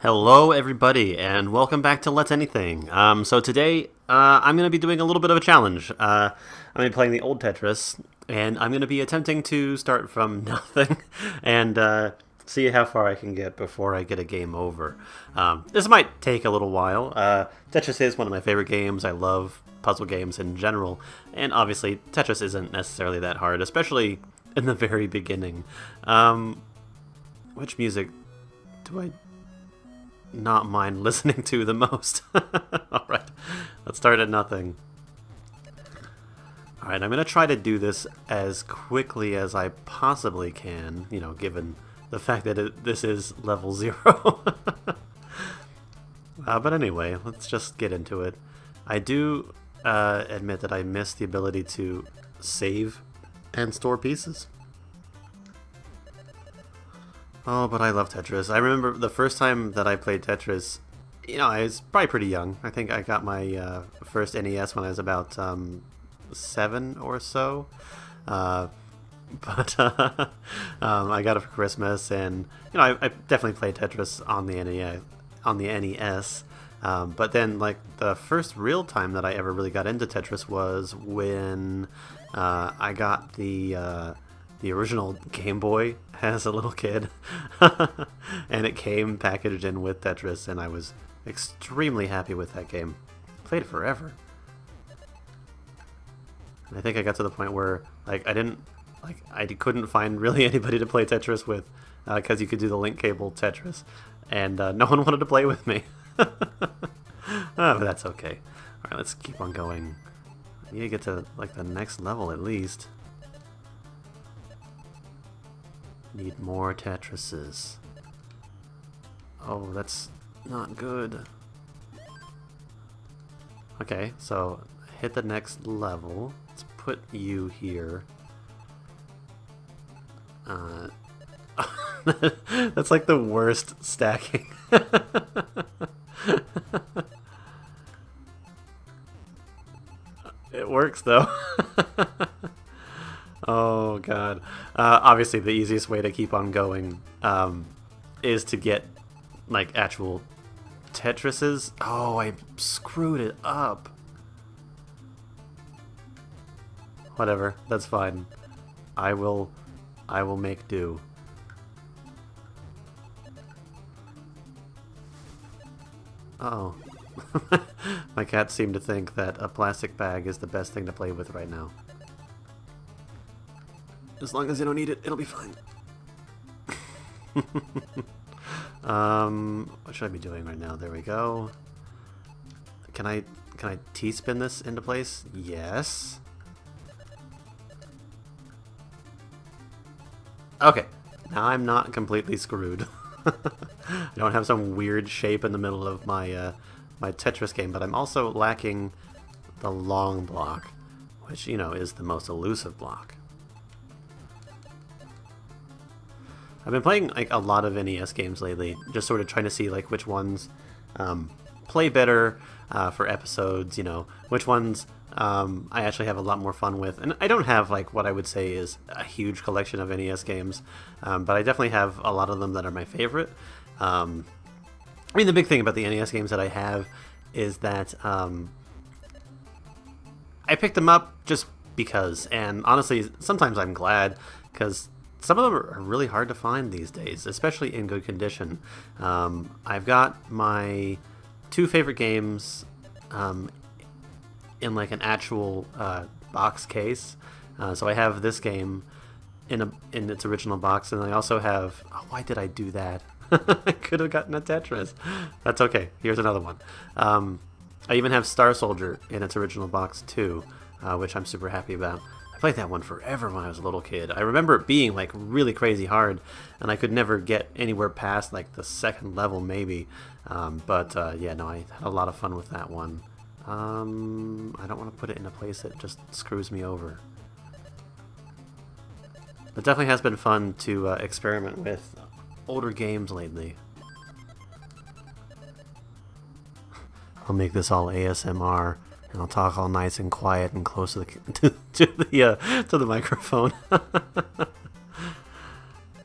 Hello, everybody, and welcome back to Let's Anything. So today, I'm going to be doing a little bit of a challenge. I'm going to be playing the old Tetris, and I'm going to be attempting to start from nothing and see how far I can get before I get a game over. This might take a little while. Tetris is one of my favorite games. I love puzzle games in general, and obviously Tetris isn't necessarily that hard, especially in the very beginning. Which music do I not mind listening to the most? Alright, let's start at nothing. Alright, I'm going to try to do this as quickly as I possibly can, given the fact that this is level 0. But anyway, let's just get into it. I do admit that I miss the ability to save and store pieces. Oh, but I love Tetris. I remember the first time that I played Tetris, I was probably pretty young. I think I got my first NES when I was about 7 or so. But I got it for Christmas, and I definitely played Tetris on the NES. But then, like, the first real time that I ever really got into Tetris was when I got the original Game Boy as a little kid, and it came packaged in with Tetris, and I was extremely happy with that game. Played it forever. And I think I got to the point where I couldn't find really anybody to play Tetris with, because you could do the link cable Tetris, and no one wanted to play with me. But that's okay. All right, let's keep on going. I need to get to the next level at least. Need more Tetrises. Oh, that's not good. Okay, so hit the next level. Let's put you here. That's like the worst stacking. It works though. Oh god. Obviously the easiest way to keep on going is to get actual Tetrises. Oh, I screwed it up. Whatever, that's fine. I will make do. Uh-oh. My cat seemed to think that a plastic bag is the best thing to play with right now. As long as you don't need it, it'll be fine. What should I be doing right now? There we go. Can I T-spin this into place? Yes. Okay. Now I'm not completely screwed. I don't have some weird shape in the middle of my my Tetris game, but I'm also lacking the long block, which, is the most elusive block. I've been playing a lot of NES games lately, just sort of trying to see which ones play better for episodes, which ones I actually have a lot more fun with. And I don't have what I would say is a huge collection of NES games, but I definitely have a lot of them that are my favorite. I mean, the big thing about the NES games that I have is that I picked them up just because, and honestly, sometimes I'm glad, because some of them are really hard to find these days, especially in good condition. I've got my 2 favorite games in an actual box case. So I have this game in its original box, and I also have... Oh, why did I do that? I could have gotten a Tetris. That's okay. Here's another one. I even have Star Soldier in its original box too, which I'm super happy about. I played that one forever when I was a little kid. I remember it being really crazy hard, and I could never get anywhere past the second level maybe. Yeah, no, I had a lot of fun with that one. I don't want to put it in a place that just screws me over. It definitely has been fun to experiment with older games lately. I'll make this all ASMR. And I'll talk all nice and quiet and close to the microphone. I'm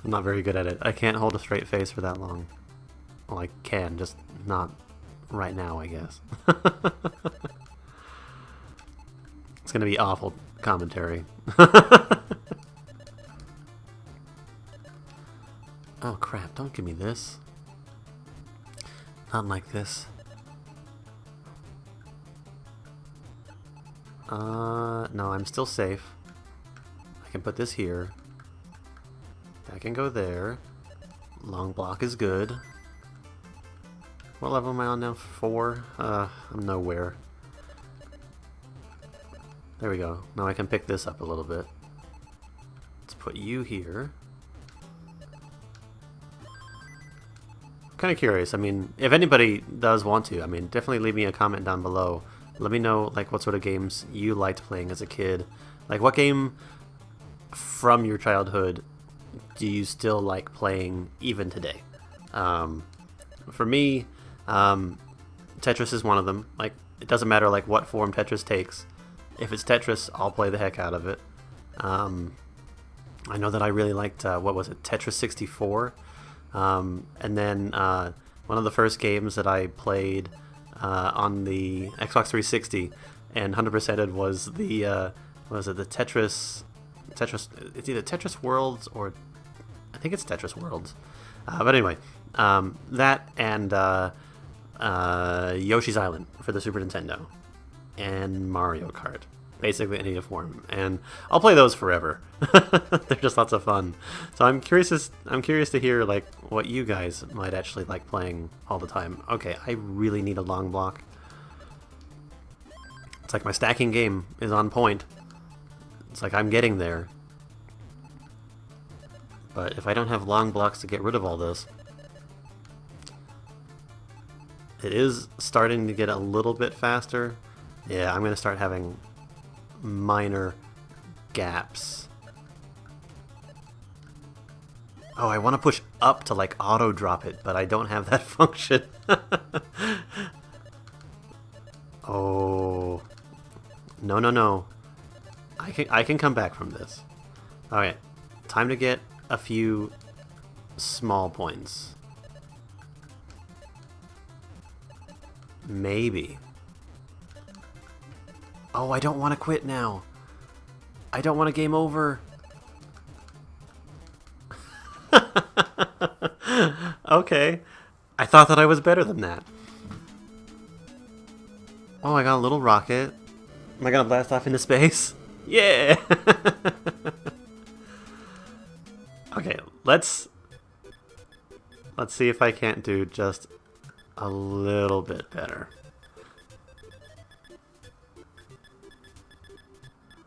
not very good at it. I can't hold a straight face for that long. Well, I can, just not right now, I guess. It's gonna be awful commentary. Oh crap, don't give me this. Not like this. No, I'm still safe. I can put this here. That can go there. Long block is good. What level am I on now? 4? I'm nowhere. There we go. Now I can pick this up a little bit. Let's put you here. I'm kind of curious. I mean, if anybody does want to, I mean, definitely leave me a comment down below. Let me know, like, what sort of games you liked playing as a kid. Like, what game from your childhood do you still like playing even today? For me, Tetris is one of them. Like, it doesn't matter, like, what form Tetris takes. If it's Tetris, I'll play the heck out of it. I know that I really liked, what was it, Tetris 64? And then one of the first games that I played on the Xbox 360 and 100%ed was the what was it, the Tetris, it's either Tetris Worlds or I think it's Tetris Worlds. But anyway, that and Yoshi's Island for the Super Nintendo and Mario Kart, basically any form, and I'll play those forever. They're just lots of fun. So I'm curious to hear like what you guys might actually like playing all the time. Okay, I really need a long block. It's like my stacking game is on point. It's like I'm getting there. But if I don't have long blocks to get rid of all this, it is starting to get a little bit faster. Yeah, I'm going to start having minor gaps. Oh, I want to push up to like auto drop it, but I don't have that function. Oh. No, no, no. I can come back from this. Alright, time to get a few small points. Maybe. Oh, I don't want to quit now. I don't want to game over. Okay. I thought that I was better than that. Oh, I got a little rocket. Am I gonna blast off into space? Yeah! Okay, let's see if I can't do just a little bit better.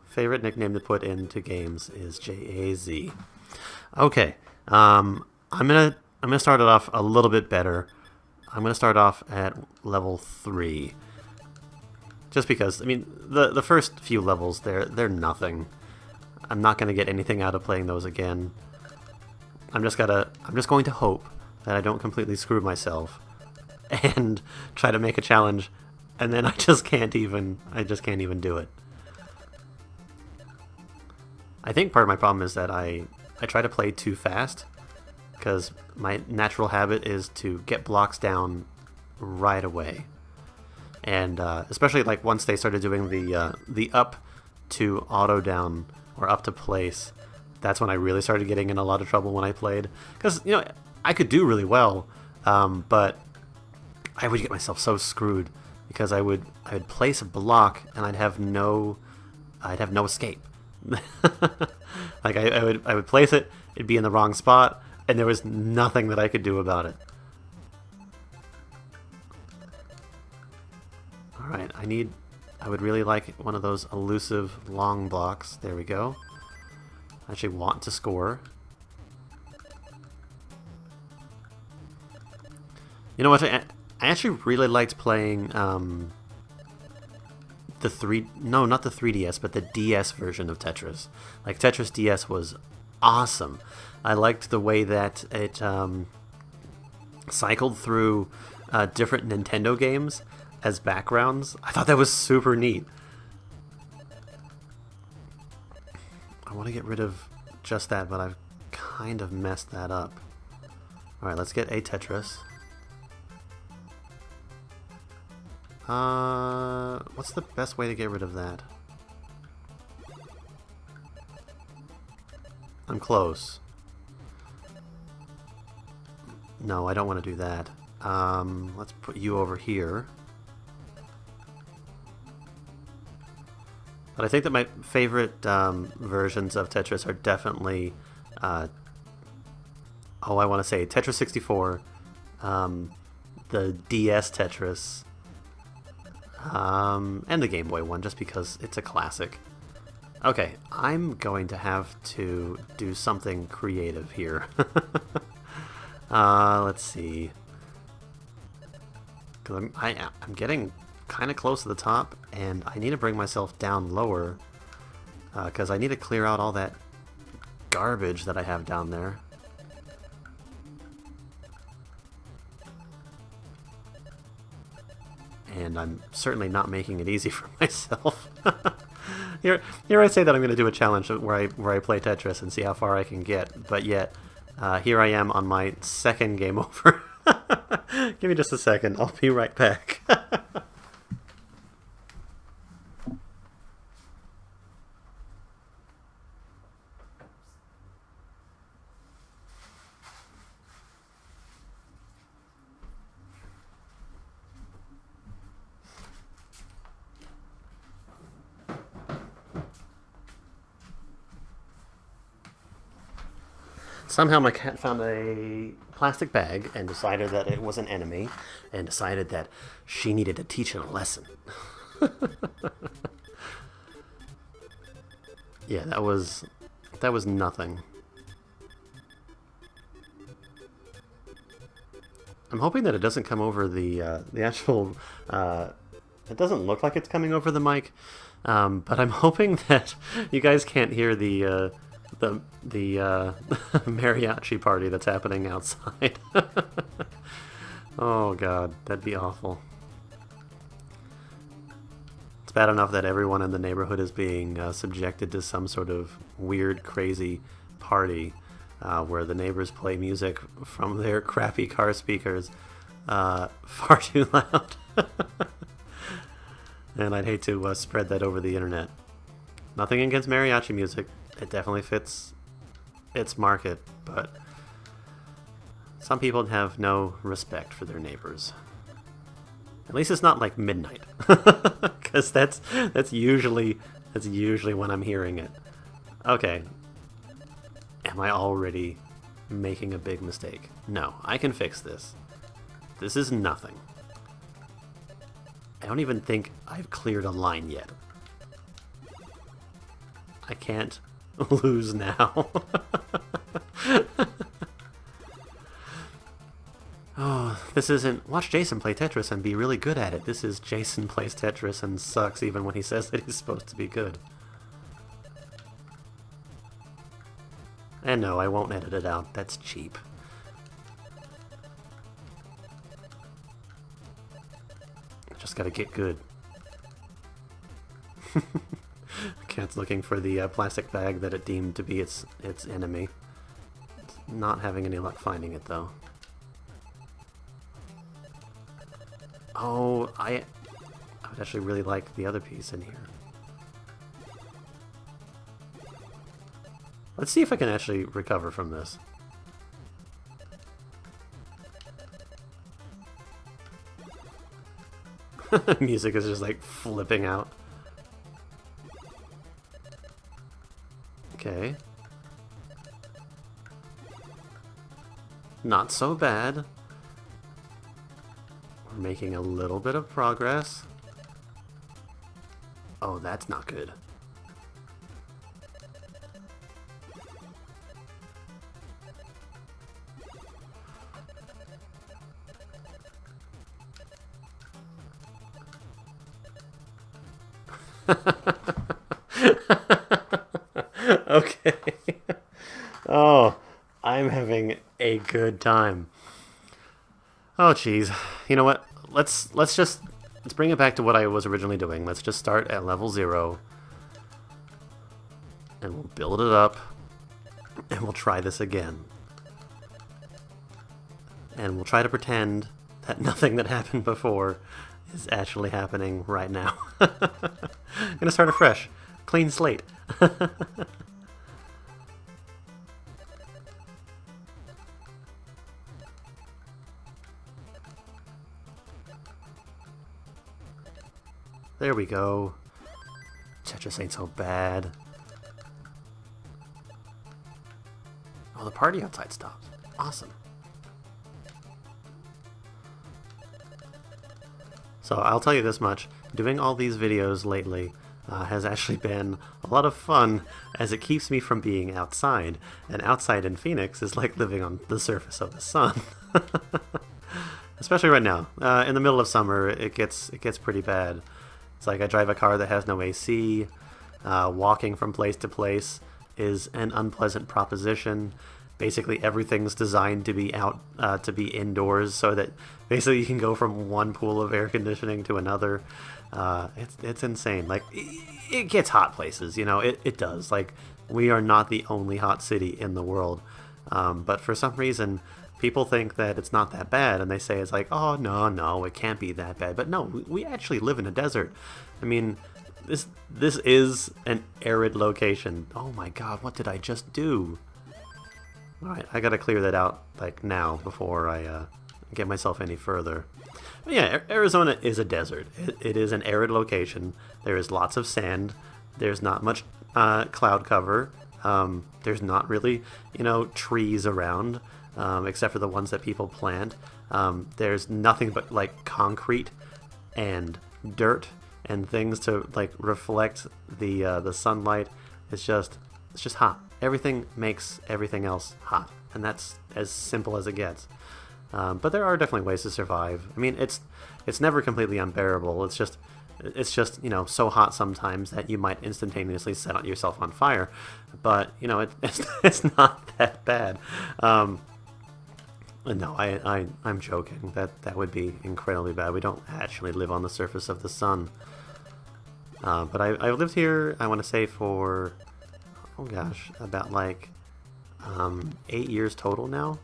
Favorite nickname to put into games is JAZ. Okay, I'm gonna start it off a little bit better. I'm gonna start off at level 3. Just because, I mean, the first few levels, they're nothing. I'm not gonna get anything out of playing those again. I'm just going to hope that I don't completely screw myself and try to make a challenge, and then I just can't even do it. I think part of my problem is that I try to play too fast, because my natural habit is to get blocks down right away. And especially like once they started doing the up to auto down or up to place, that's when I really started getting in a lot of trouble when I played. Because, you know, I could do really well, but I would get myself so screwed because I would place a block and I'd have no escape. Like I would place it, it'd be in the wrong spot, and there was nothing that I could do about it. Alright, I would really like one of those elusive long blocks. There we go. I actually want to score. You know what? I actually really liked playing not the 3DS, but the DS version of Tetris. Like, Tetris DS was awesome. I liked the way that it cycled through different Nintendo games as backgrounds. I thought that was super neat. I want to get rid of just that, but I've kind of messed that up. Alright, let's get a Tetris. What's the best way to get rid of that? I'm close. No, I don't want to do that. Let's put you over here. But I think that my favorite versions of Tetris are definitely, I want to say Tetris 64, the DS Tetris, and the Game Boy one, just because it's a classic. Okay, I'm going to have to do something creative here. Let's see. Because I'm getting kind of close to the top, and I need to bring myself down lower, because I need to clear out all that garbage that I have down there. And I'm certainly not making it easy for myself. Here I say that I'm going to do a challenge where I play Tetris and see how far I can get, but yet here I am on my second game over. Give me just a second, I'll be right back. Somehow my cat found a plastic bag and decided that it was an enemy, and decided that she needed to teach it a lesson. Yeah, that was nothing. I'm hoping that it doesn't come over the actual. It doesn't look like it's coming over the mic, but I'm hoping that you guys can't hear the mariachi party that's happening outside. Oh god, that'd be awful. It's bad enough that everyone in the neighborhood is being subjected to some sort of weird, crazy party where the neighbors play music from their crappy car speakers far too loud. And I'd hate to spread that over the internet. Nothing against mariachi music. It definitely fits its market, but some people have no respect for their neighbors. At least it's not like midnight, because that's usually when I'm hearing it. Okay, am I already making a big mistake? No, I can fix this. This is nothing. I don't even think I've cleared a line yet. I can't lose now. Oh, this isn't... Watch Jason play Tetris and be really good at it. This is Jason plays Tetris and sucks even when he says that he's supposed to be good. And no, I won't edit it out. That's cheap. Just gotta get good. Cat's looking for the plastic bag that it deemed to be its enemy. It's not having any luck finding it, though. Oh, I would actually really like the other piece in here. Let's see if I can actually recover from this. Music is just like flipping out. Okay. Not so bad. We're making a little bit of progress. Oh, that's not good. Okay. Oh, I'm having a good time. Oh, jeez. You know what? Let's bring it back to what I was originally doing. Let's just start at level 0. And we'll build it up. And we'll try this again. And we'll try to pretend that nothing that happened before is actually happening right now. I'm gonna start afresh. Clean slate. There we go. Tetris ain't so bad. Oh, the party outside stopped. Awesome. So I'll tell you this much. Doing all these videos lately has actually been a lot of fun, as it keeps me from being outside. And outside in Phoenix is like living on the surface of the sun. Especially right now. In the middle of summer, it gets pretty bad. It's like I drive a car that has no AC. Walking from place to place is an unpleasant proposition. Basically, everything's designed to be to be indoors, so that basically you can go from one pool of air conditioning to another. It's insane. Like, it gets hot places, you know. It does. Like, we are not the only hot city in the world, but for some reason, people think that it's not that bad, and they say it's like, oh, no, it can't be that bad. But no, we actually live in a desert. I mean, this is an arid location. Oh my god, what did I just do? Alright, I gotta clear that out, like, now, before I get myself any further. But yeah, Arizona is a desert. It is an arid location. There is lots of sand. There's not much cloud cover. There's not really, you know, trees around. Except for the ones that people plant. There's nothing but like concrete and dirt and things to like reflect the sunlight. It's just hot. Everything makes everything else hot, and that's as simple as it gets. But there are definitely ways to survive. I mean, it's never completely unbearable. It's just you know, so hot sometimes that you might instantaneously set yourself on fire. But you know, it's not that bad. No, I'm joking. That would be incredibly bad. We don't actually live on the surface of the sun. But I've lived here, I want to say, for, oh gosh, about like 8 years total now.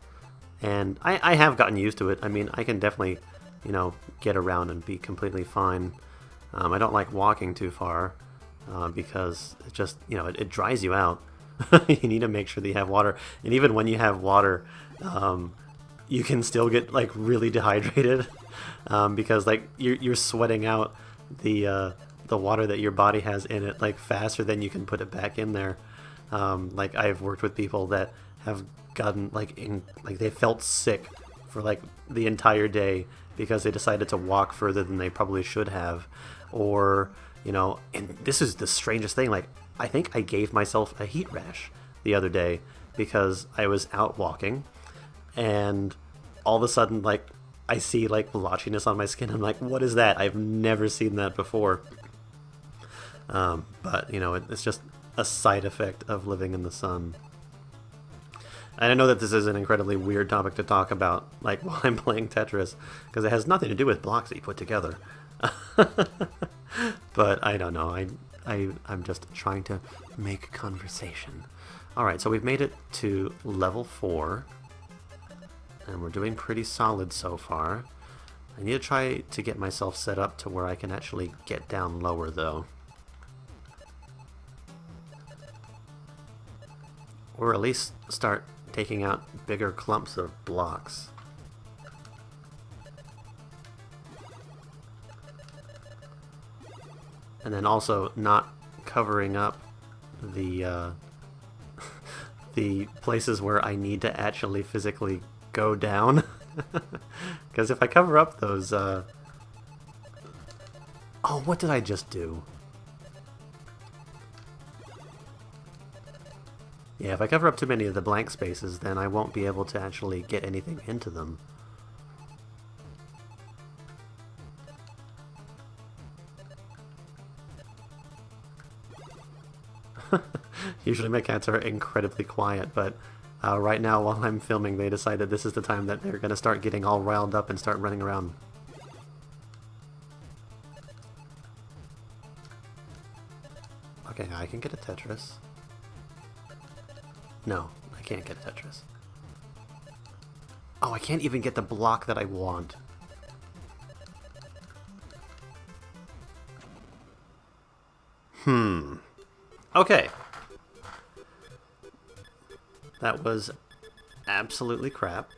And I have gotten used to it. I mean, I can definitely, you know, get around and be completely fine. I don't like walking too far because it just, you know, it dries you out. You need to make sure that you have water. And even when you have water, you can still get like really dehydrated because like you're sweating out the water that your body has in it like faster than you can put it back in there. Like I've worked with people that have gotten like they felt sick for like the entire day because they decided to walk further than they probably should have, or you know, and this is the strangest thing. Like I think I gave myself a heat rash the other day because I was out walking. And all of a sudden, like, I see, like, blotchiness on my skin. I'm like, what is that? I've never seen that before. But, you know, it's just a side effect of living in the sun. And I know that this is an incredibly weird topic to talk about, like, while I'm playing Tetris, because it has nothing to do with blocks that you put together. But I don't know. I'm just trying to make conversation. Alright, so we've made it to level 4. And we're doing pretty solid so far. I need to try to get myself set up to where I can actually get down lower, though. Or at least start taking out bigger clumps of blocks. And then also not covering up the the places where I need to actually physically go down. Because if I cover up those oh, what did I just do? Yeah, if I cover up too many of the blank spaces, then I won't be able to actually get anything into them. Usually my cats are incredibly quiet, but right now, while I'm filming, they decided this is the time that they're going to start getting all riled up and start running around. Okay, I can get a Tetris. No, I can't get a Tetris. Oh, I can't even get the block that I want. Okay. That was absolutely crap.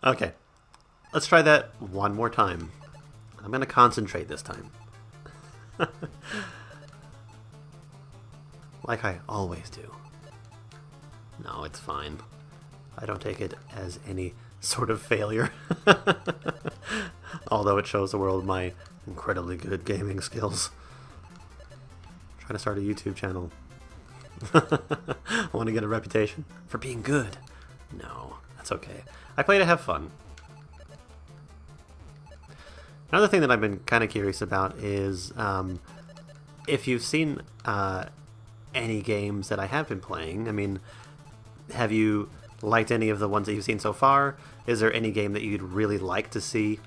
Okay. Let's try that one more time. I'm going to concentrate this time. Like I always do. No, it's fine. I don't take it as any sort of failure. Although it shows the world my incredibly good gaming skills. I'm trying to start a YouTube channel. I want to get a reputation for being good. No, that's okay. I play to have fun. Another thing that I've been kind of curious about is if you've seen any games that I have been playing. I mean, have you liked any of the ones that you've seen so far? Is there any game that you'd really like to see?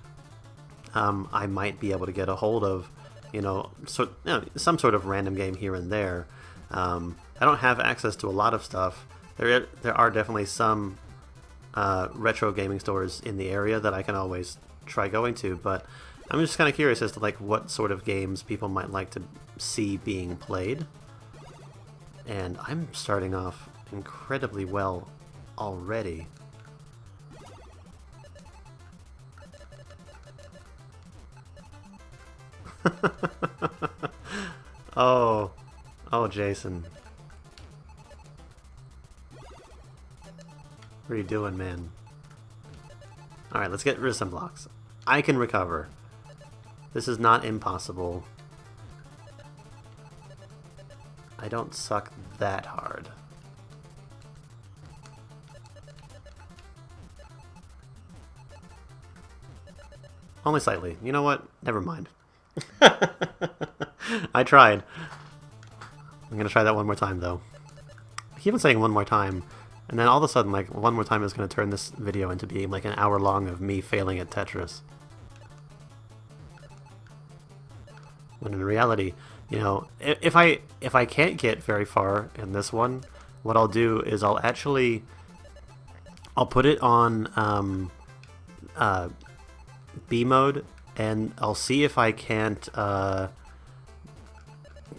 I might be able to get a hold of, some sort of random game here and there. I don't have access to a lot of stuff. There are definitely some retro gaming stores in the area that I can always try going to, but I'm just kind of curious as to like what sort of games people might like to see being played. And I'm starting off incredibly well already. Oh, Jason. What are you doing, man? Alright, let's get rid of some blocks. I can recover. This is not impossible. I don't suck that hard. Only slightly. You know what? Never mind. I tried. I'm gonna try that one more time, though. I keep on saying one more time, and then all of a sudden, like, one more time is gonna turn this video into being like an hour long of me failing at Tetris. When in reality, if I can't get very far in this one, what I'll do is I'll put it on B mode, and I'll see if I can't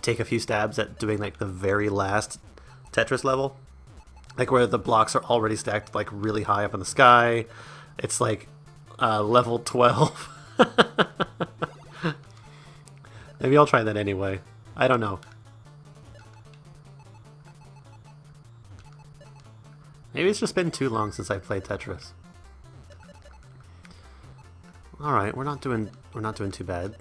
take a few stabs at doing like the very last Tetris level, like where the blocks are already stacked like really high up in the sky. It's like level 12. Maybe I'll try that anyway. I don't know. Maybe it's just been too long since I played Tetris. All right, we're not doing too bad.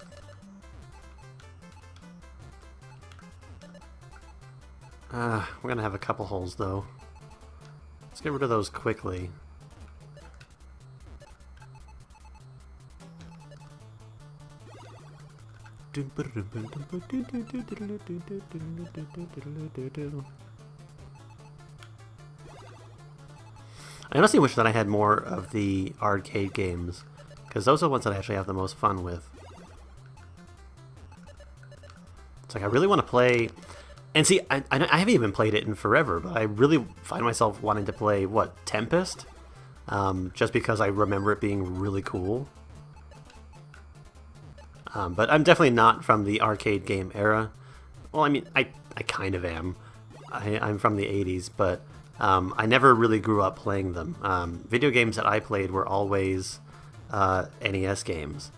We're gonna have a couple holes though. Let's get rid of those quickly. I honestly wish that I had more of the arcade games, because those are the ones that I actually have the most fun with. It's like I really want to play, and see, I haven't even played it in forever, but I really find myself wanting to play, Tempest? Just because I remember it being really cool. But I'm definitely not from the arcade game era. Well, I mean, I kind of am. I'm from the 80s, but I never really grew up playing them. Video games that I played were always NES games.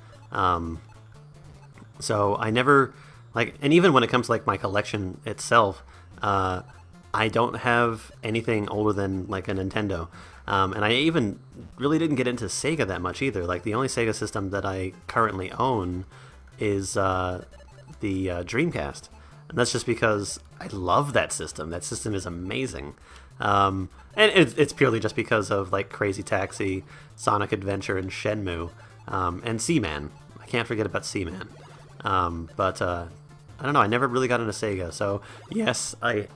So I never, and even when it comes to my collection itself, I don't have anything older than a Nintendo. And I even really didn't get into Sega that much either. The only Sega system that I currently own is the Dreamcast. And that's just because I love that system. That system is amazing. And it's purely just because of Crazy Taxi, Sonic Adventure, and Shenmue, and Seaman. I can't forget about Seaman. But I don't know, I never really got into Sega, so yes, I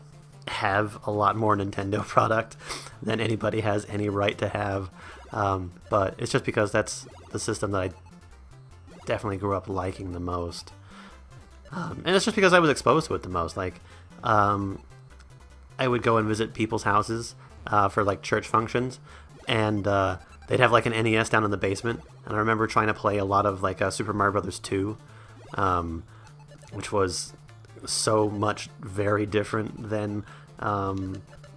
have a lot more Nintendo product than anybody has any right to have, but it's just because that's the system that I definitely grew up liking the most. And it's just because I was exposed to it the most. I would go and visit people's houses for church functions, and they'd have like an NES down in the basement, and I remember trying to play a lot of like Super Mario Brothers 2, which was so much very different than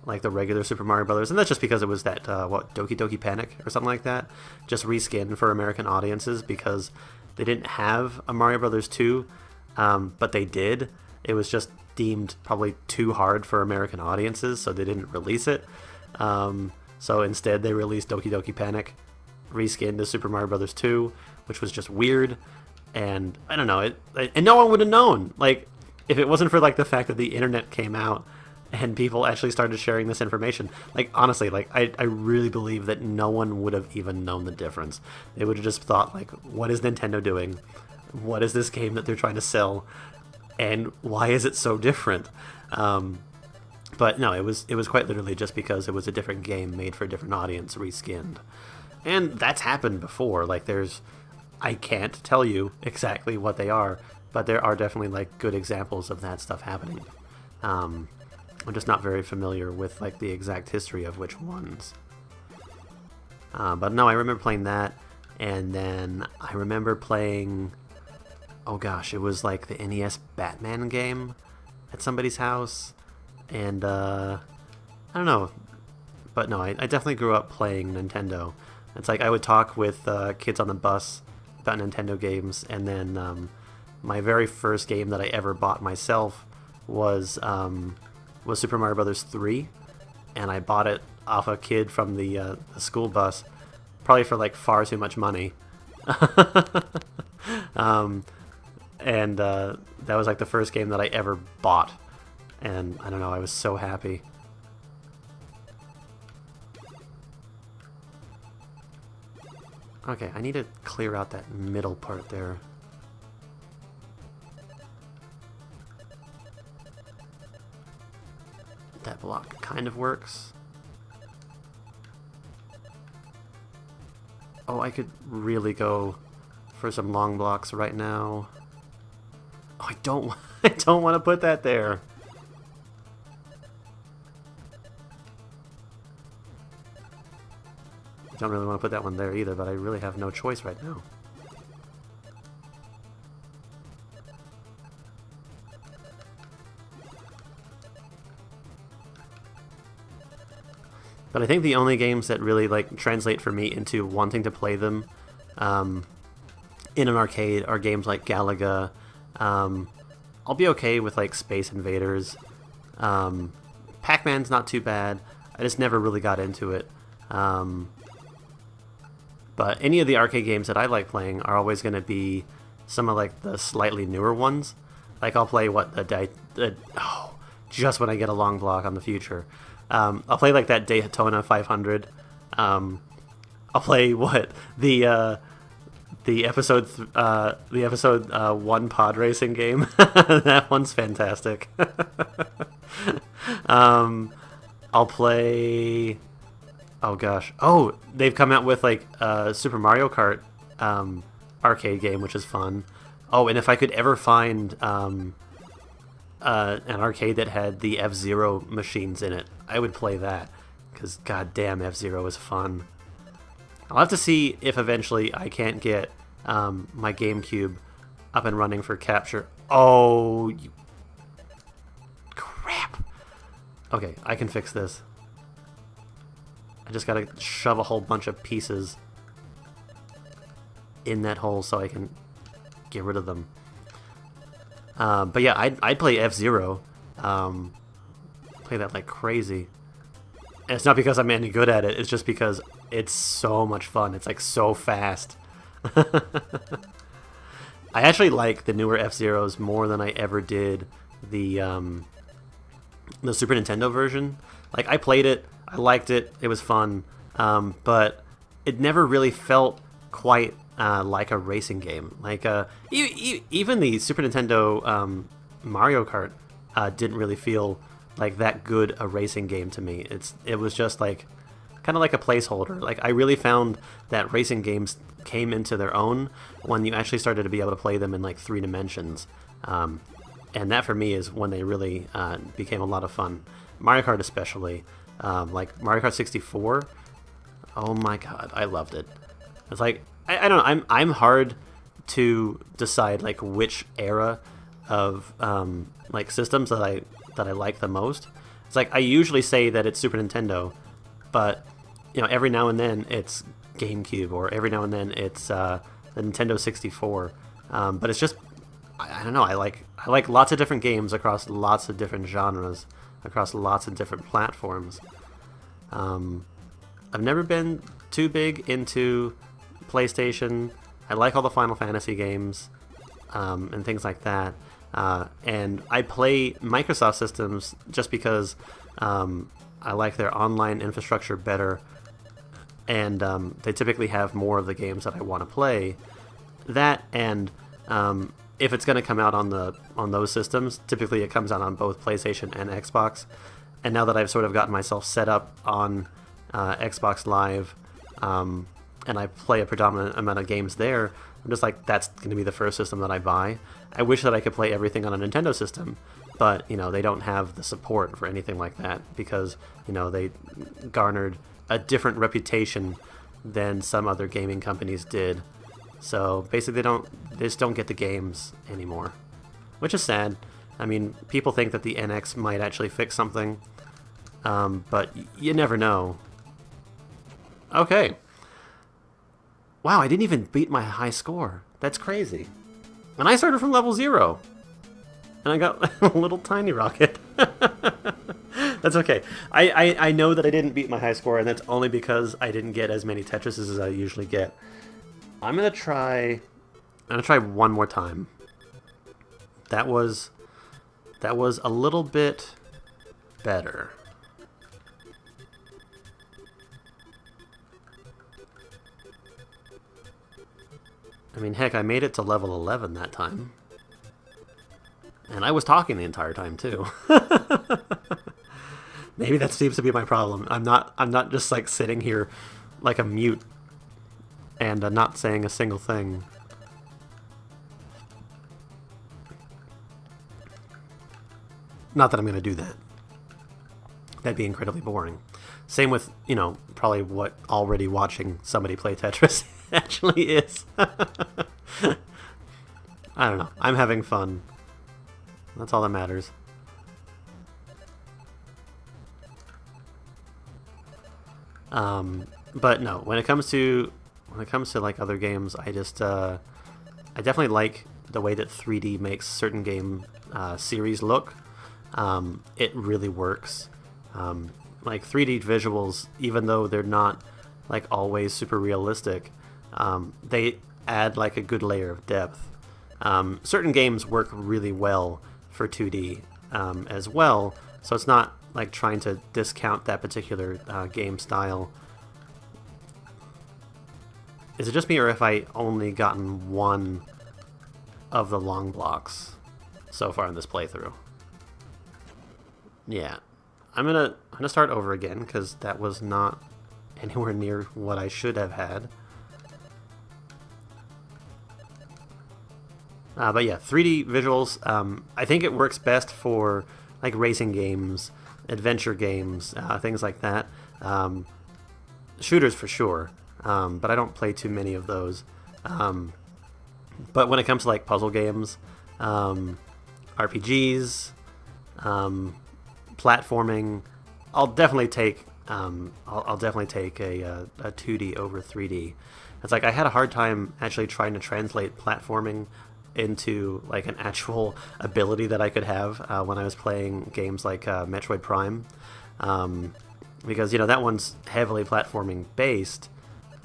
like the regular Super Mario Brothers, and that's just because it was that Doki Doki Panic or something like that, just reskinned for American audiences because they didn't have a Mario Brothers 2, but they did. It was just deemed probably too hard for American audiences, so they didn't release it. So instead, they released Doki Doki Panic, reskinned to Super Mario Brothers 2, which was just weird, and I don't know, and no one would have known. Like, if it wasn't for like the fact that the internet came out and people actually started sharing this information, like honestly, like I really believe that no one would have even known the difference. They would have just thought like, what is Nintendo doing? What is this game that they're trying to sell? And why is it so different? But no, it was quite literally just because it was a different game made for a different audience, reskinned. And that's happened before. Like I can't tell you exactly what they are, but there are definitely like good examples of that stuff happening. I'm just not very familiar with like the exact history of which ones. But no, I remember playing that, and then I remember playing, oh gosh, it was like the NES Batman game at somebody's house, and I don't know, but no, I definitely grew up playing Nintendo. It's like I would talk with kids on the bus about Nintendo games, and then my very first game that I ever bought myself was Super Mario Brothers 3, and I bought it off a kid from the school bus, probably for like far too much money. And that was like the first game that I ever bought, and I don't know, I was so happy. Okay, I need to clear out that middle part there. That block kind of works. Oh, I could really go for some long blocks right now. Oh, I don't want to put that there. I don't really want to put that one there either, but I really have no choice right now. But I think the only games that really like translate for me into wanting to play them in an arcade are games like Galaga. I'll be okay with like Space Invaders. Pac-Man's not too bad. I just never really got into it. But any of the arcade games that I like playing are always going to be some of like the slightly newer ones. Like I'll play just when I get a long block on the future. I'll play like that Daytona 500. I'll play the episode 1 pod racing game. That one's fantastic. I'll play. Oh gosh. Oh, they've come out with like Super Mario Kart arcade game, which is fun. Oh, and if I could ever find an arcade that had the F-Zero machines in it, I would play that, because goddamn, F-Zero is fun. I'll have to see if eventually I can't get my GameCube up and running for capture. Oh, you crap. Okay, I can fix this. I just gotta shove a whole bunch of pieces in that hole so I can get rid of them. But yeah, I'd play F-Zero. Play that like crazy. And it's not because I'm any good at it, it's just because it's so much fun. It's like so fast. I actually like the newer F-Zeros more than I ever did the Super Nintendo version. Like, I played it, I liked it, it was fun, but it never really felt quite like a racing game. Like, even the Super Nintendo Mario Kart didn't really feel like that good a racing game to me. It was just like kind of like a placeholder. Like, I really found that racing games came into their own when you actually started to be able to play them in like 3 dimensions. And that for me is when they really became a lot of fun. Mario Kart especially. Like Mario Kart 64, Oh my god, I loved it. It's like I don't know. I'm hard to decide like which era of like systems that I like the most. It's like I usually say that it's Super Nintendo, but you know every now and then it's GameCube, or every now and then it's the Nintendo 64. But it's just I don't know. I like lots of different games across lots of different genres, across lots of different platforms. I've never been too big into PlayStation. I like all the Final Fantasy games and things like that. And I play Microsoft systems just because I like their online infrastructure better, and they typically have more of the games that I want to play. That and if it's going to come out on those systems, typically it comes out on both PlayStation and Xbox. And now that I've sort of gotten myself set up on Xbox Live, and I play a predominant amount of games there, I'm just like, that's going to be the first system that I buy. I wish that I could play everything on a Nintendo system, but, you know, they don't have the support for anything like that because, you know, they garnered a different reputation than some other gaming companies did. So basically they just don't get the games anymore, which is sad. I mean, people think that the NX might actually fix something, but you never know. Okay. Wow, I didn't even beat my high score. That's crazy. And I started from level 0. And I got a little tiny rocket. That's okay. I know that I didn't beat my high score, and that's only because I didn't get as many Tetrises as I usually get. I'm gonna try one more time. That was a little bit better. I mean, heck, I made it to level 11 that time. And I was talking the entire time, too. Maybe that seems to be my problem. I'm not just, like, sitting here like a mute and not saying a single thing. Not that I'm going to do that. That'd be incredibly boring. Same with, you know, probably what already watching somebody play Tetris actually is. I don't know. I'm having fun. That's all that matters. But no, when it comes to like other games, I just I definitely like the way that 3D makes certain game series look. It really works. Like 3D visuals, even though they're not like always super realistic, they add like a good layer of depth. Certain games work really well for 2D as well, so it's not like trying to discount that particular game style. Is it just me, or have I only gotten one of the long blocks so far in this playthrough? Yeah. I'm gonna start over again, because that was not anywhere near what I should have had. But yeah, 3D visuals, I think it works best for like racing games, adventure games, things like that. Shooters for sure, but I don't play too many of those. But when it comes to like puzzle games, RPGs, platforming, I'll definitely take I'll definitely take a 2D over 3D. It's like I had a hard time actually trying to translate platforming into like an actual ability that I could have when I was playing games like Metroid Prime, because you know that one's heavily platforming based,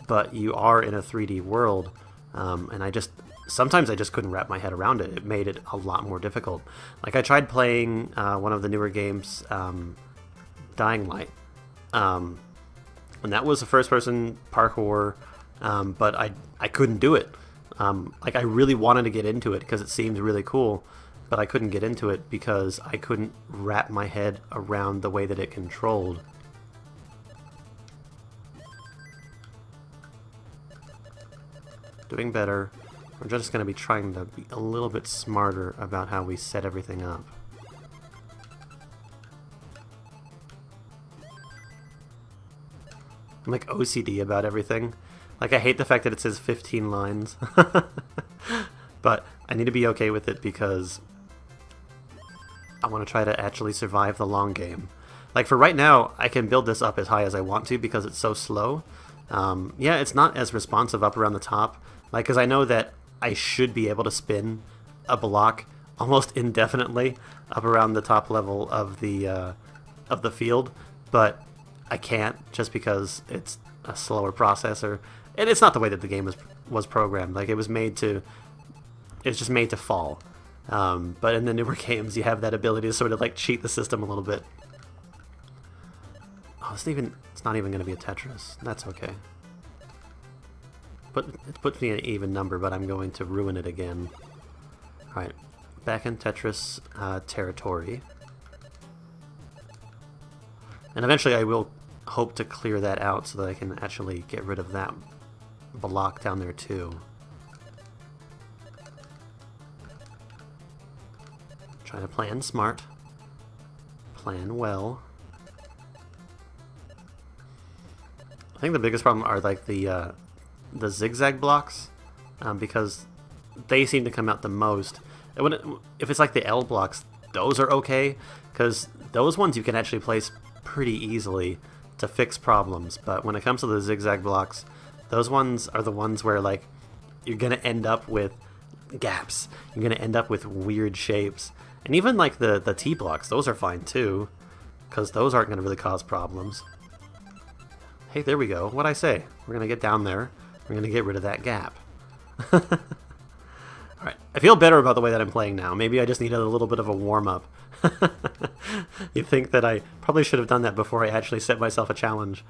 but you are in a 3D world, and sometimes I just couldn't wrap my head around it. It made it a lot more difficult. Like I tried playing one of the newer games, Dying Light, and that was a first-person parkour, but I couldn't do it. Like I really wanted to get into it because it seemed really cool, but I couldn't get into it because I couldn't wrap my head around the way that it controlled. Doing better. We're just going to be trying to be a little bit smarter about how we set everything up. I'm like OCD about everything. Like, I hate the fact that it says 15 lines. But I need to be okay with it because I want to try to actually survive the long game. Like, for right now, I can build this up as high as I want to because it's so slow. Yeah, it's not as responsive up around the top. Like, because I know that I should be able to spin a block almost indefinitely up around the top level of the field, but I can't just because it's a slower processor. And it's not the way that the game was programmed. Like, it was made to... It's just made to fall. But in the newer games, you have that ability to sort of, like, cheat the system a little bit. Oh, it's not even going to be a Tetris. That's okay. But it puts me at an even number, but I'm going to ruin it again. Alright, back in Tetris territory. And eventually I will hope to clear that out so that I can actually get rid of that block down there too. Trying to plan smart. Plan well. I think the biggest problem are like the zigzag blocks, because they seem to come out the most. If it's like the L blocks, those are okay, because those ones you can actually place pretty easily to fix problems. But when it comes to the zigzag blocks, those ones are the ones where, like, you're gonna end up with gaps. You're gonna end up with weird shapes. And even like the T blocks, those are fine too, because those aren't gonna really cause problems. Hey, there we go. What'd I say? We're gonna get down there. We're gonna get rid of that gap. Alright, I feel better about the way that I'm playing now. Maybe I just needed a little bit of a warm-up. You'd think that I probably should have done that before I actually set myself a challenge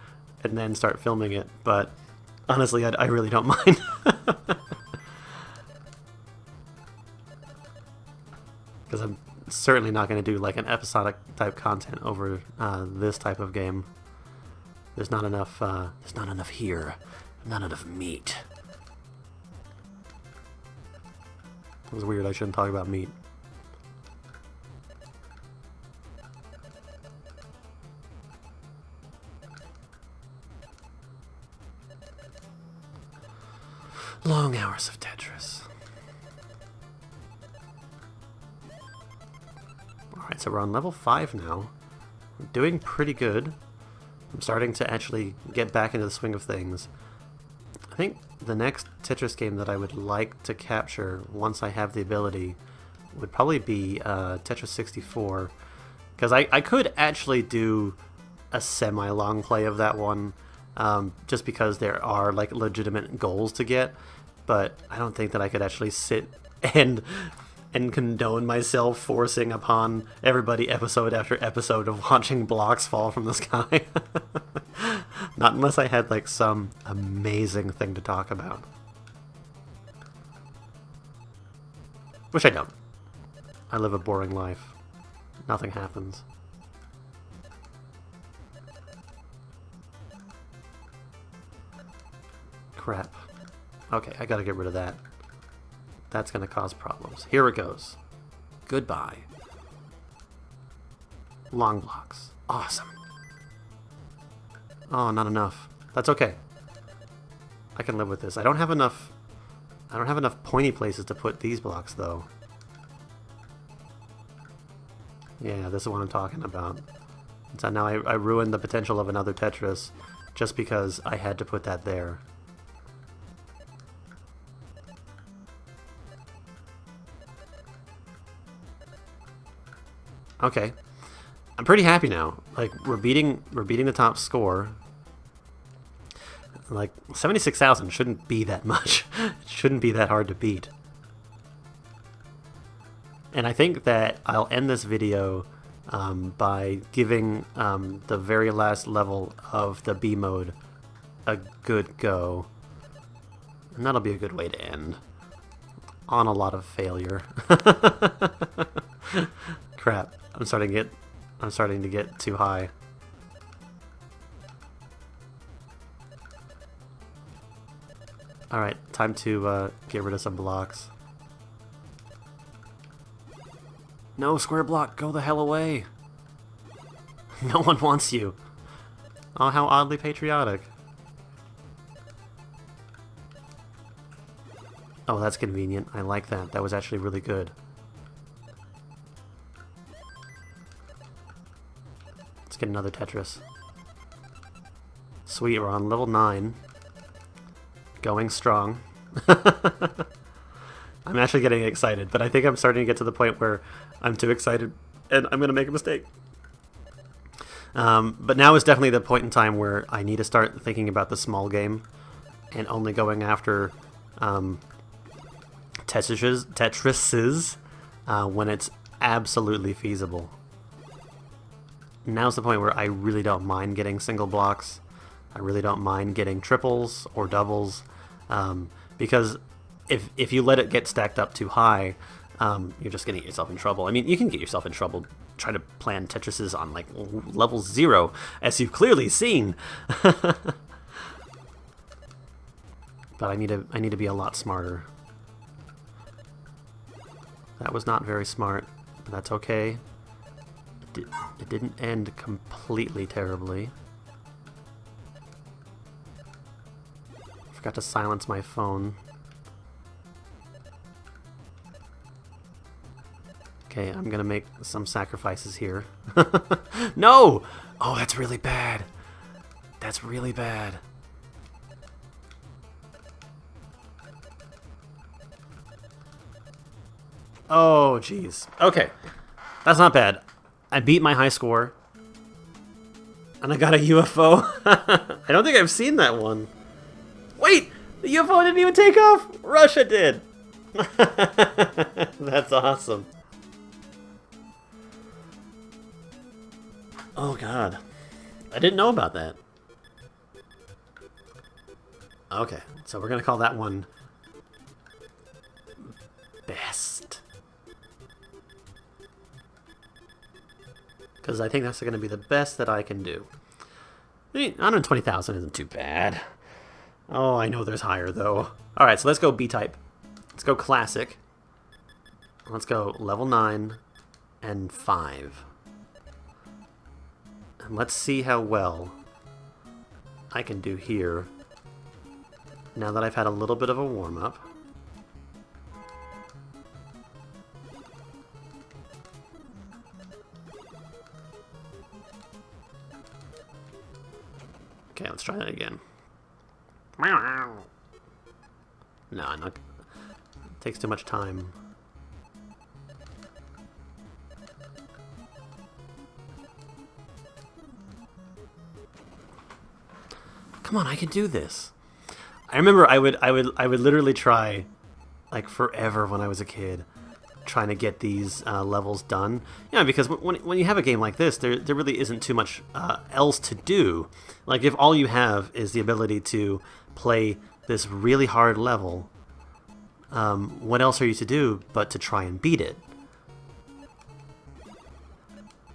and then start filming it, but honestly, I really don't mind. Because I'm certainly not going to do like an episodic type content over this type of game. There's not enough. There's not enough here. Not enough meat. It was weird. I shouldn't talk about meat. Long hours of Tetris. Alright, so we're on level 5 now. We're doing pretty good. I'm starting to actually get back into the swing of things. I think the next Tetris game that I would like to capture once I have the ability would probably be Tetris 64. Because I could actually do a semi-long play of that one, just because there are like legitimate goals to get. But I don't think that I could actually sit and condone myself forcing upon everybody episode after episode of watching blocks fall from the sky. Not unless I had like some amazing thing to talk about. Which I don't. I live a boring life. Nothing happens. Crap. Okay, I gotta get rid of that. That's gonna cause problems. Here it goes. Goodbye. Long blocks. Awesome. Oh, not enough. That's okay. I can live with this. I don't have enough pointy places to put these blocks though. Yeah, this is what I'm talking about. So now I ruined the potential of another Tetris just because I had to put that there. Okay, I'm pretty happy now. Like we're beating the top score. Like 76,000 shouldn't be that much. It shouldn't be that hard to beat. And I think that I'll end this video by giving the very last level of the B mode a good go. And that'll be a good way to end. On a lot of failure. Crap. I'm starting to get too high. Alright, time to get rid of some blocks. No, square block, go the hell away! No one wants you! Oh, how oddly patriotic. Oh, that's convenient. I like that. That was actually really good. Let's get another Tetris. Sweet, we're on level 9. Going strong. I'm actually getting excited, but I think I'm starting to get to the point where I'm too excited and I'm going to make a mistake. But now is definitely the point in time where I need to start thinking about the small game and only going after Tetrises when it's absolutely feasible. Now's the point where I really don't mind getting single blocks. I really don't mind getting triples or doubles, because if you let it get stacked up too high, you're just getting yourself in trouble. I mean, you can get yourself in trouble trying to plan Tetrises on like level 0, as you've clearly seen. But I need to be a lot smarter. That was not very smart, but that's okay. It didn't end completely terribly. Forgot to silence my phone. Okay, I'm gonna make some sacrifices here. No! Oh, that's really bad. That's really bad. Oh, jeez. Okay. That's not bad. I beat my high score. And I got a UFO. I don't think I've seen that one. Wait! The UFO didn't even take off! Russia did! That's awesome. Oh god. I didn't know about that. Okay, so we're gonna call that one best. Because I think that's gonna be the best that I can do. I mean, 120,000 isn't too bad. Oh, I know there's higher though. Alright, so let's go B-type. Let's go classic. Let's go level 9 and 5. And let's see how well I can do here now that I've had a little bit of a warm-up. Okay, let's try that again. No, I'm not. It takes too much time. Come on, I can do this. I remember I would literally try like forever when I was a kid, trying to get these levels done. Yeah, because when you have a game like this, there really isn't too much else to do. Like if all you have is the ability to play this really hard level, what else are you to do but to try and beat it?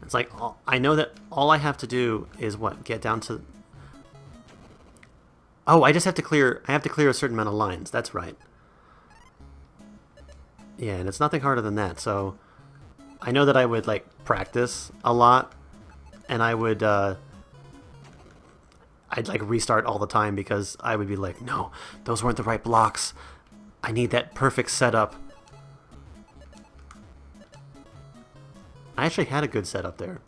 It's like I know that all I have to do is what, get down to. Oh, I just have to clear. I have to clear a certain amount of lines. That's right. Yeah, and it's nothing harder than that. So I know that I would like practice a lot, and I would I'd like restart all the time because I would be like, no, those weren't the right blocks. I need that perfect setup. I actually had a good setup there,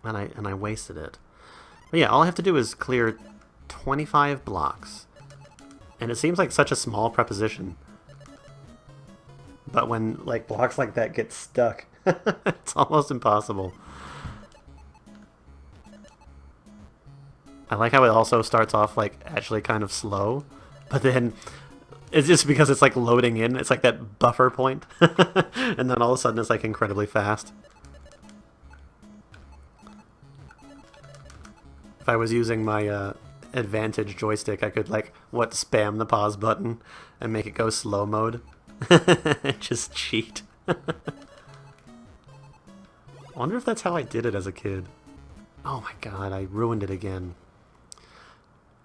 and I wasted it. But yeah, all I have to do is clear 25 blocks, and it seems like such a small preposition. But when like blocks like that get stuck, it's almost impossible. I like how it also starts off like actually kind of slow, but then it's just because it's like loading in. It's like that buffer point, and then all of a sudden it's like incredibly fast. If I was using my advantage joystick, I could like spam the pause button and make it go slow mode. Just cheat. I wonder if that's how I did it as a kid. Oh my god, I ruined it again.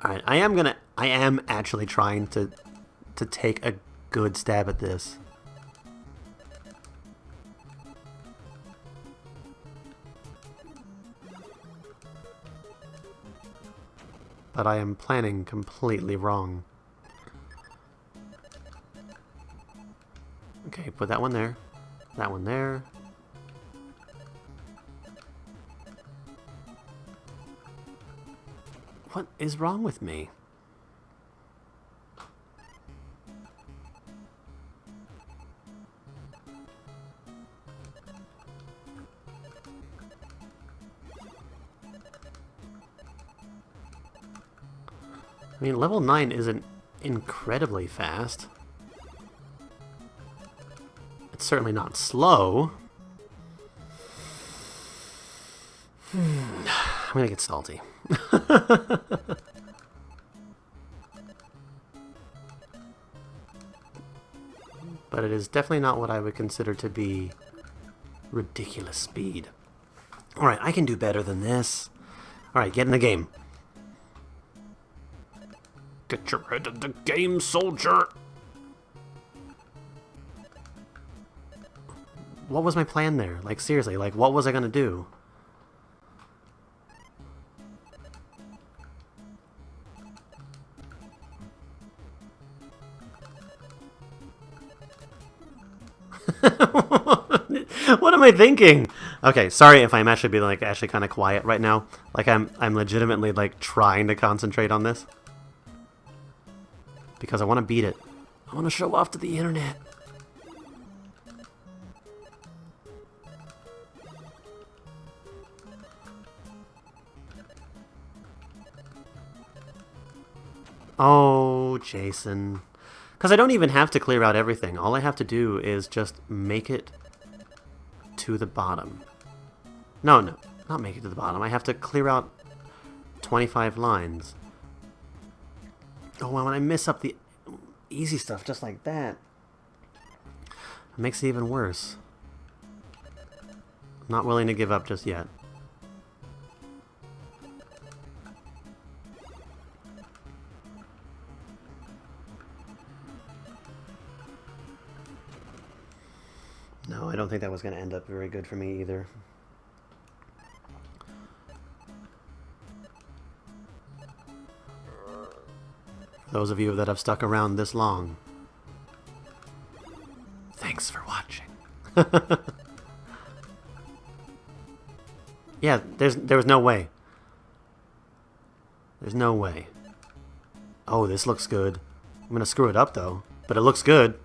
Alright, I am actually trying to take a good stab at this. But I am planning completely wrong. Okay, put that one there. That one there. What is wrong with me? I mean, level 9 isn't incredibly fast. It's certainly not slow. I'm gonna get salty. But it is definitely not what I would consider to be ridiculous speed. Alright, I can do better than this. Alright, get in the game. Get your head in the game, soldier! What was my plan there? Like, seriously, like, what was I gonna do? What am I thinking? Okay, sorry if I'm actually being like actually kind of quiet right now. Like I'm legitimately like trying to concentrate on this because I want to beat it. I want to show off to the internet. Oh, Jason. Because I don't even have to clear out everything. All I have to do is just make it to the bottom. No, not make it to the bottom. I have to clear out 25 lines. Oh, well, when I mess up the easy stuff just like that, it makes it even worse. I'm not willing to give up just yet. No, I don't think that was going to end up very good for me either. For those of you that have stuck around this long, thanks for watching. Yeah, there was no way. There's no way. Oh, this looks good. I'm going to screw it up though, but it looks good.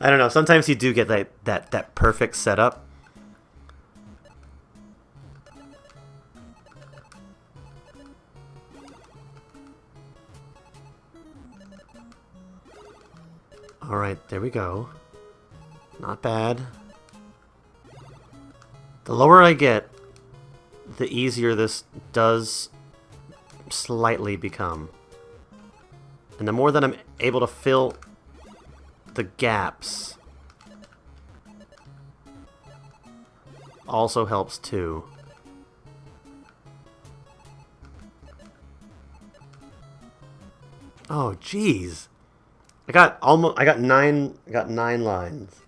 I don't know. Sometimes you do get that perfect setup. All right, there we go. Not bad. The lower I get, the easier this does slightly become. And the more that I'm able to fill the gaps also helps too. Oh, jeez. I got nine lines.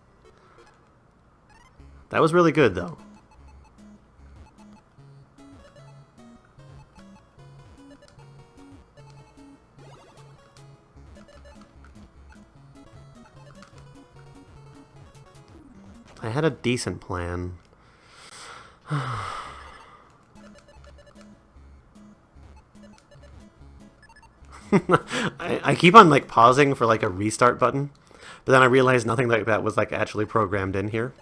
That was really good though. I had a decent plan. I keep on like pausing for like a restart button, but then I realized nothing like that was like actually programmed in here.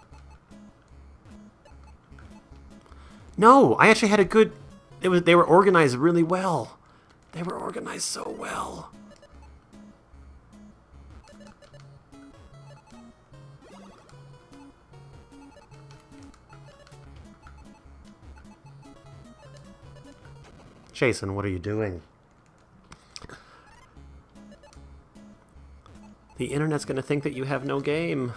No, I actually had a good... They were organized really well. They were organized so well. Jason, what are you doing? The internet's gonna think that you have no game.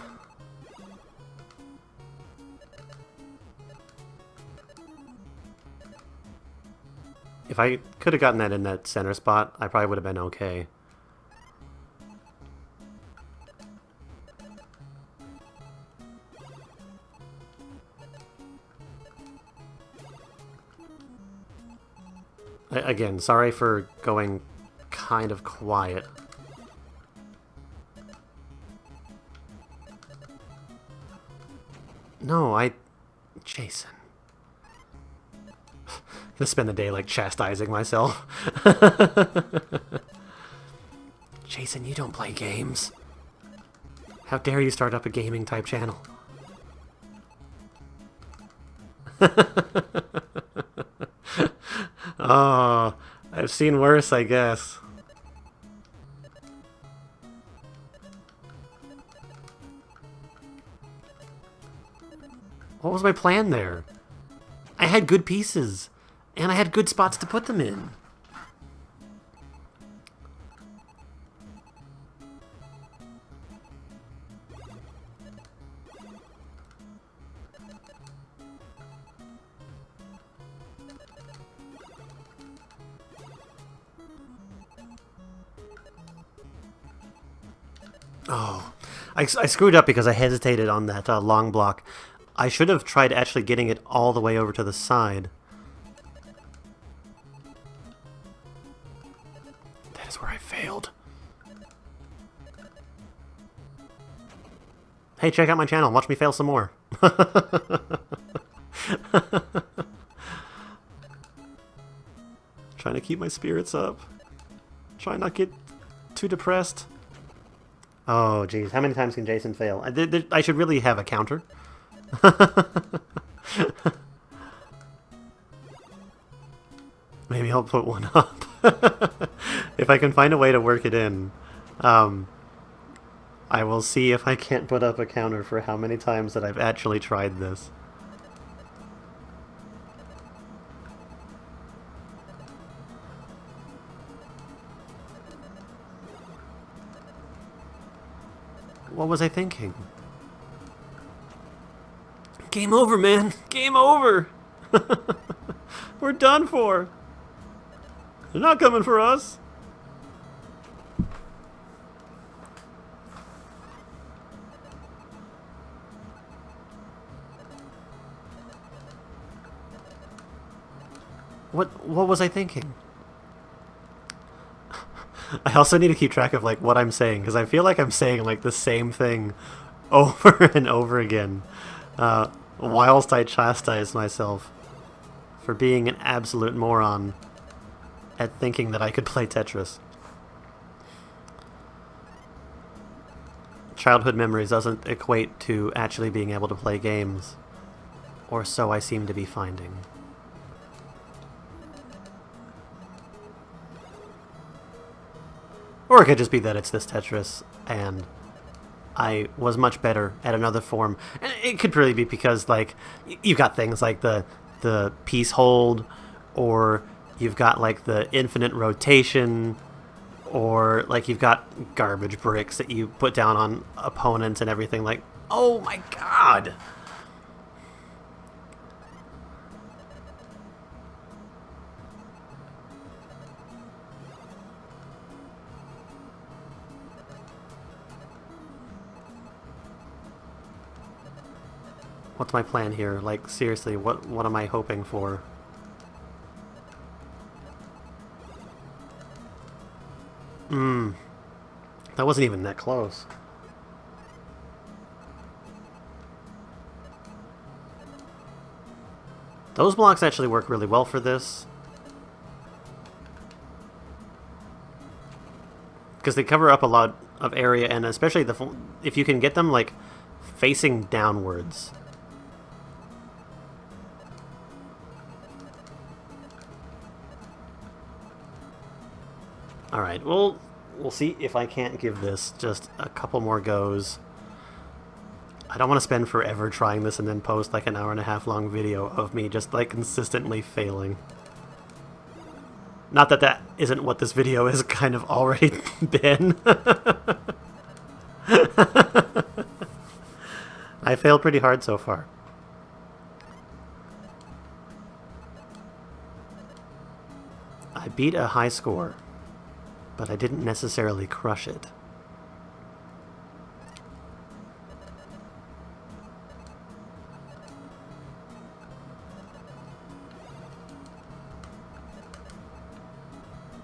If I could have gotten that in that center spot, I probably would have been okay. Again, sorry for going kind of quiet. No, Jason. I'm gonna spend the day, like, chastising myself. Jason, you don't play games. How dare you start up a gaming-type channel? Oh, I've seen worse, I guess. What was my plan there? I had good pieces, and I had good spots to put them in. Oh, I screwed up because I hesitated on that long block. I should have tried actually getting it all the way over to the side. That is where I failed. Hey, check out my channel. Watch me fail some more. Trying to keep my spirits up. Try not get too depressed. Oh, jeez. How many times can Jason fail? I should really have a counter. Maybe I'll put one up. If I can find a way to work it in, I will see if I can't put up a counter for how many times that I've actually tried this. What was I thinking? Game over, man! Game over! We're done for! They're not coming for us! What was I thinking? I also need to keep track of like what I'm saying, because I feel like I'm saying like the same thing over and over again, whilst I chastise myself for being an absolute moron at thinking that I could play Tetris. Childhood memories doesn't equate to actually being able to play games, or so I seem to be finding. Or it could just be that it's this Tetris, and I was much better at another form. And it could really be because, like, you've got things like the piece hold, or you've got, like, the infinite rotation, or, like, you've got garbage bricks that you put down on opponents and everything. Like, oh my god! What's my plan here? Like, seriously, what am I hoping for? That wasn't even that close. Those blocks actually work really well for this, because they cover up a lot of area, and especially if you can get them, like, facing downwards. Alright, well, we'll see if I can't give this just a couple more goes. I don't want to spend forever trying this and then post like an hour-and-a-half long video of me just like consistently failing. Not that that isn't what this video has kind of already been. I failed pretty hard so far. I beat a high score, but I didn't necessarily crush it.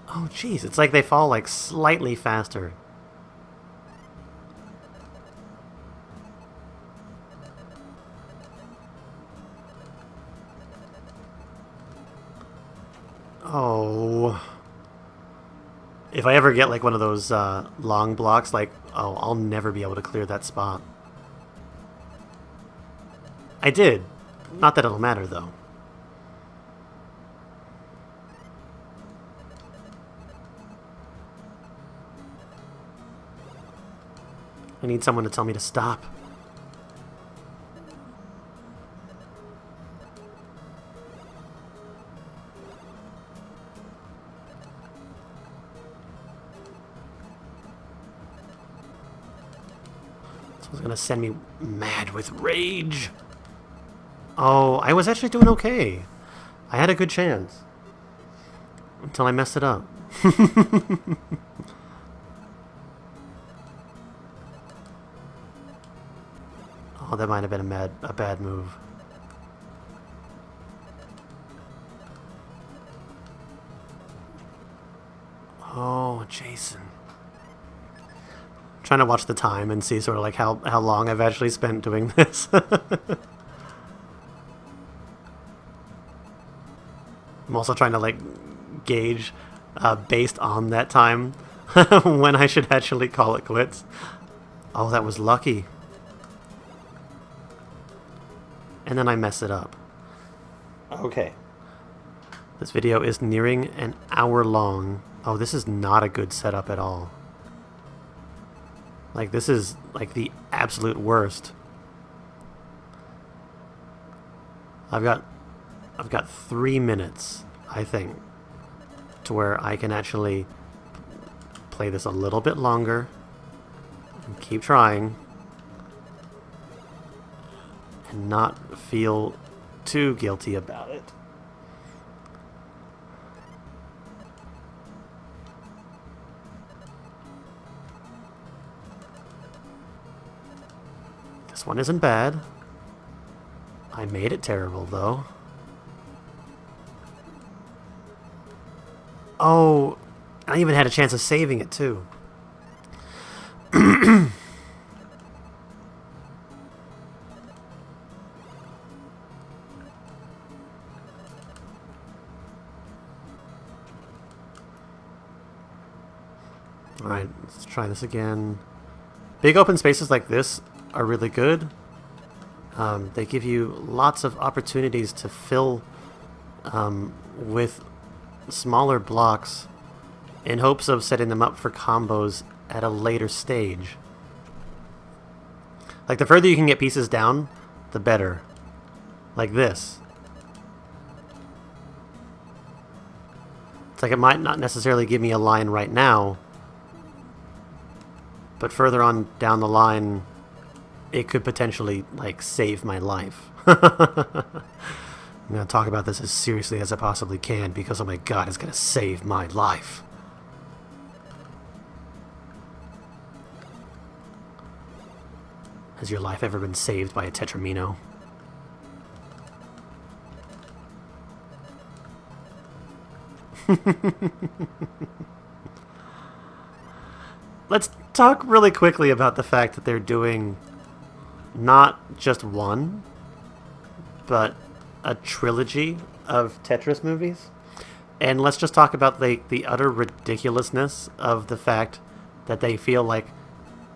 Oh jeez, it's like they fall like slightly faster. Oh. If I ever get like one of those long blocks, like, oh, I'll never be able to clear that spot. I did. Not that it'll matter, though. I need someone to tell me to stop. This is gonna send me mad with rage. Oh, I was actually doing okay. I had a good chance. Until I messed it up. Oh, that might have been a bad move. Oh, Jason. I'm trying to watch the time and see sort of like how long I've actually spent doing this. I'm also trying to like gauge based on that time when I should actually call it quits. Oh, that was lucky. And then I mess it up. Okay. This video is nearing an hour long. Oh, this is not a good setup at all. Like, this is like the absolute worst. I've got 3 minutes, I think, to where I can actually play this a little bit longer and keep trying and not feel too guilty about it. This one isn't bad. I made it terrible, though. Oh, I even had a chance of saving it, too. Alright, let's try this again. Big open spaces like this are really good. They give you lots of opportunities to fill with smaller blocks in hopes of setting them up for combos at a later stage. Like, the further you can get pieces down, the better. Like this. It's like it might not necessarily give me a line right now, but further on down the line, it could potentially, like, save my life. I'm going to talk about this as seriously as I possibly can because, oh my god, it's going to save my life. Has your life ever been saved by a Tetramino? Let's talk really quickly about the fact that they're doing not just one, but a trilogy of Tetris movies. And let's just talk about the utter ridiculousness of the fact that they feel like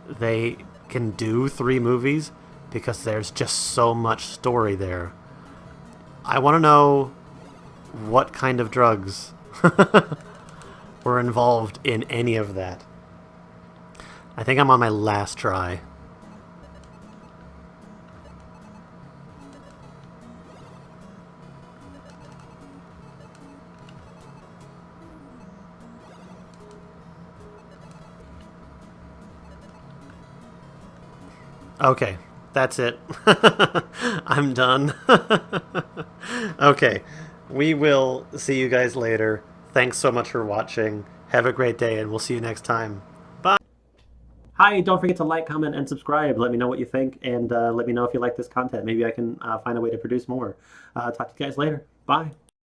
they can do 3 movies because there's just so much story there. I want to know what kind of drugs were involved in any of that. I think I'm on my last try. Okay, that's it. I'm done. Okay, we will see you guys later. Thanks so much for watching. Have a great day, and we'll see you next time. Bye! Hi, don't forget to like, comment, and subscribe. Let me know what you think, and let me know if you like this content. Maybe I can find a way to produce more. Talk to you guys later. Bye!